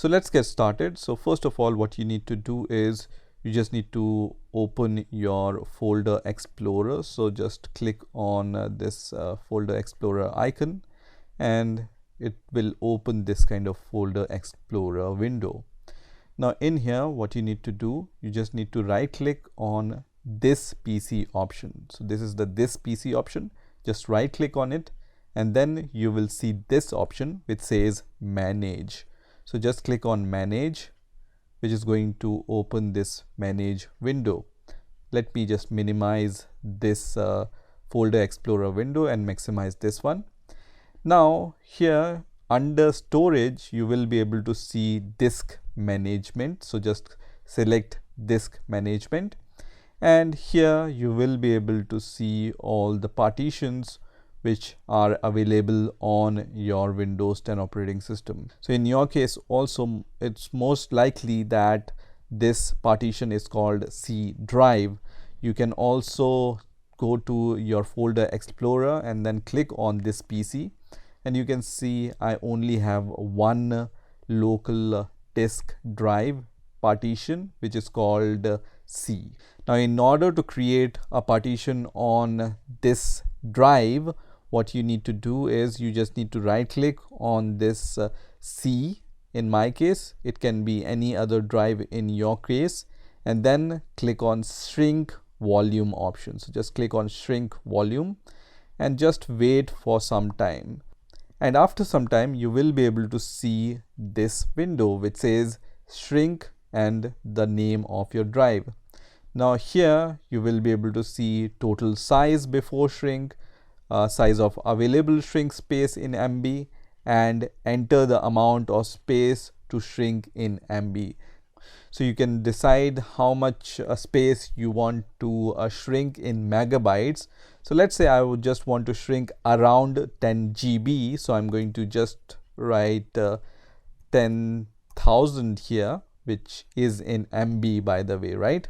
So let's get started. So first of all, what you need to do is you just need to open your folder explorer. So just click on this folder explorer icon and it will open this kind of folder explorer window. Now in here, what you need to do, you just need to right click on this PC option. So this is the this PC option. Just right click on it and then you will see this option which says manage. So just click on manage, which is going to open this manage window. Let me just minimize this folder explorer window and maximize this one. Now here under storage, you will be able to see disk management. So just select disk management and here you will be able to see all the partitions which are available on your Windows 10 operating system. So in your case also, it's most likely that this partition is called C drive. You can also go to your folder explorer and then click on this PC and you can see I only have one local disk drive partition which is called C. Now in order to create a partition on this drive, what you need to do is you just need to right click on this C. In my case, it can be any other drive in your case, and then click on shrink volume option. So just click on shrink volume and just wait for some time. And after some time, you will be able to see this window which says shrink and the name of your drive. Now here you will be able to see total size before shrink, size of available shrink space in MB, and enter the amount of space to shrink in MB. So you can decide how much space you want to shrink in megabytes. So let's say I would just want to shrink around 10 GB. So I'm going to just write 10,000 here, which is in MB by the way, right?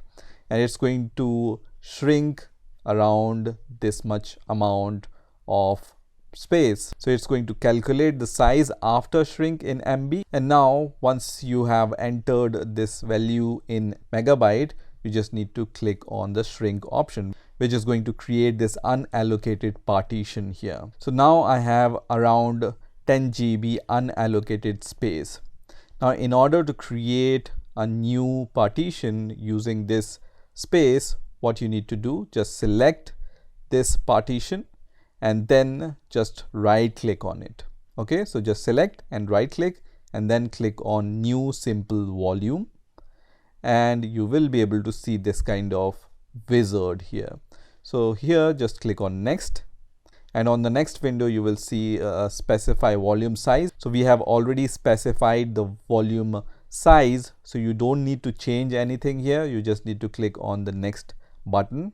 And it's going to shrink around this much amount of space. So it's going to calculate the size after shrink in MB. And now once you have entered this value in megabyte, you just need to click on the shrink option, which is going to create this unallocated partition here. So now I have around 10 GB unallocated space. Now in order to create a new partition using this space, what you need to do, just select this partition and then just right click on it. Okay, so just select and right click and then click on new simple volume and you will be able to see this kind of wizard here. So here just click on next and on the next window you will see specify volume size. So we have already specified the volume size, so you don't need to change anything here. You just need to click on the next button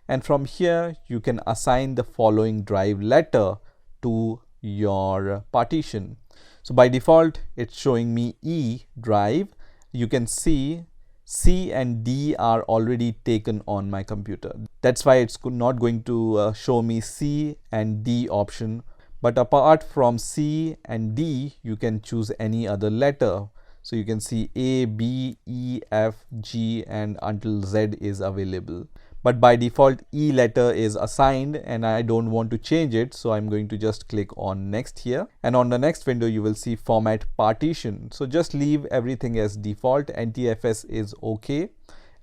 and from here you can assign the following drive letter to your partition. So by default it's showing me E drive. You can see C and D are already taken on my computer. That's why it's not going to show me C and D option, but apart from C and D you can choose any other letter. So you can see A, B, E, F, G and until Z is available. But by default E letter is assigned and I don't want to change it. So I'm going to just click on next here. And on the next window you will see format partition. So just leave everything as default. NTFS is okay.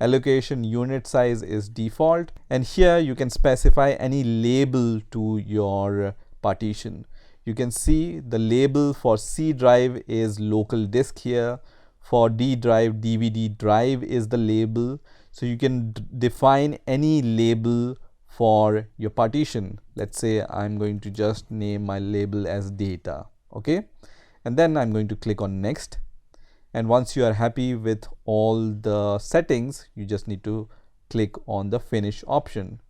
Allocation unit size is default. And here you can specify any label to your partition. You can see the label for C drive is local disk here. For D drive, DVD drive is the label. So you can define any label for your partition. Let's say I'm going to just name my label as data. Okay. And then I'm going to click on next. And once you are happy with all the settings, you just need to click on the finish option.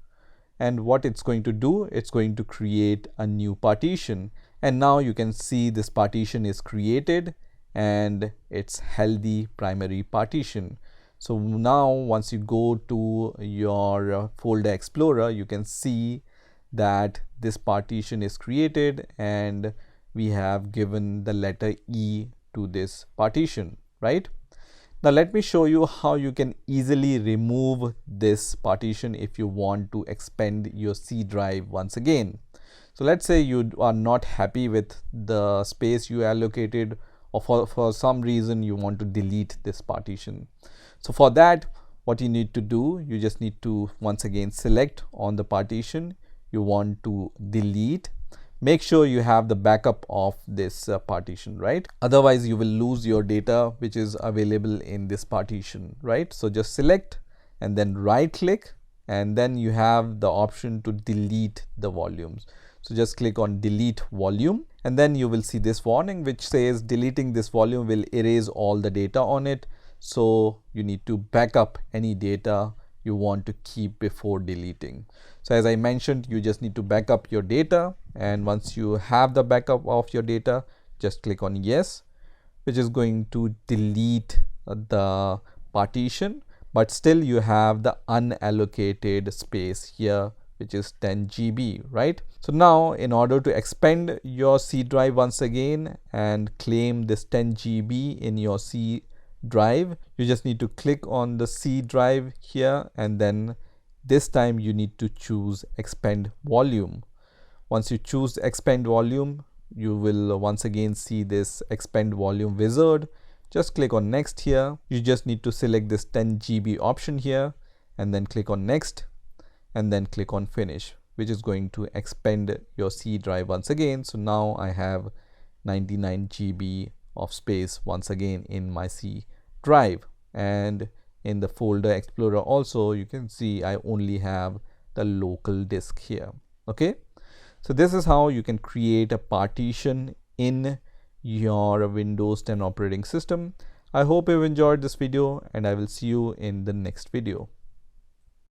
And what it's going to do, it's going to create a new partition. And now you can see this partition is created and it's healthy primary partition. So now once you go to your folder explorer, you can see that this partition is created and we have given the letter E to this partition, right? Now let me show you how you can easily remove this partition if you want to expand your C drive once again. So let's say you are not happy with the space you allocated, or for some reason you want to delete this partition. So for that, what you need to do, you just need to once again select on the partition you want to delete. Make sure you have the backup of this partition, right? Otherwise you will lose your data which is available in this partition, right? So just select and then right click, and then you have the option to delete the volumes. So just click on delete volume, and then you will see this warning which says deleting this volume will erase all the data on it. So you need to back up any data you want to keep before deleting. So as I mentioned, you just need to back up your data, and once you have the backup of your data, just click on yes, which is going to delete the partition, but still you have the unallocated space here, which is 10 GB, right? So now in order to expand your C drive once again and claim this 10 GB in your C drive, you just need to click on the C drive here, and then this time you need to choose expand volume. Once you choose expand volume, you will once again see this expand volume wizard. Just click on next here. You just need to select this 10 GB option here, and then click on next, and then click on finish, which is going to expand your C drive once again. So now I have 99 GB of space once again in my C drive, and in the folder explorer also you can see I only have the local disk here. Okay, so this is how you can create a partition in your Windows 10 operating system. I hope you've enjoyed this video, and I will see you in the next video.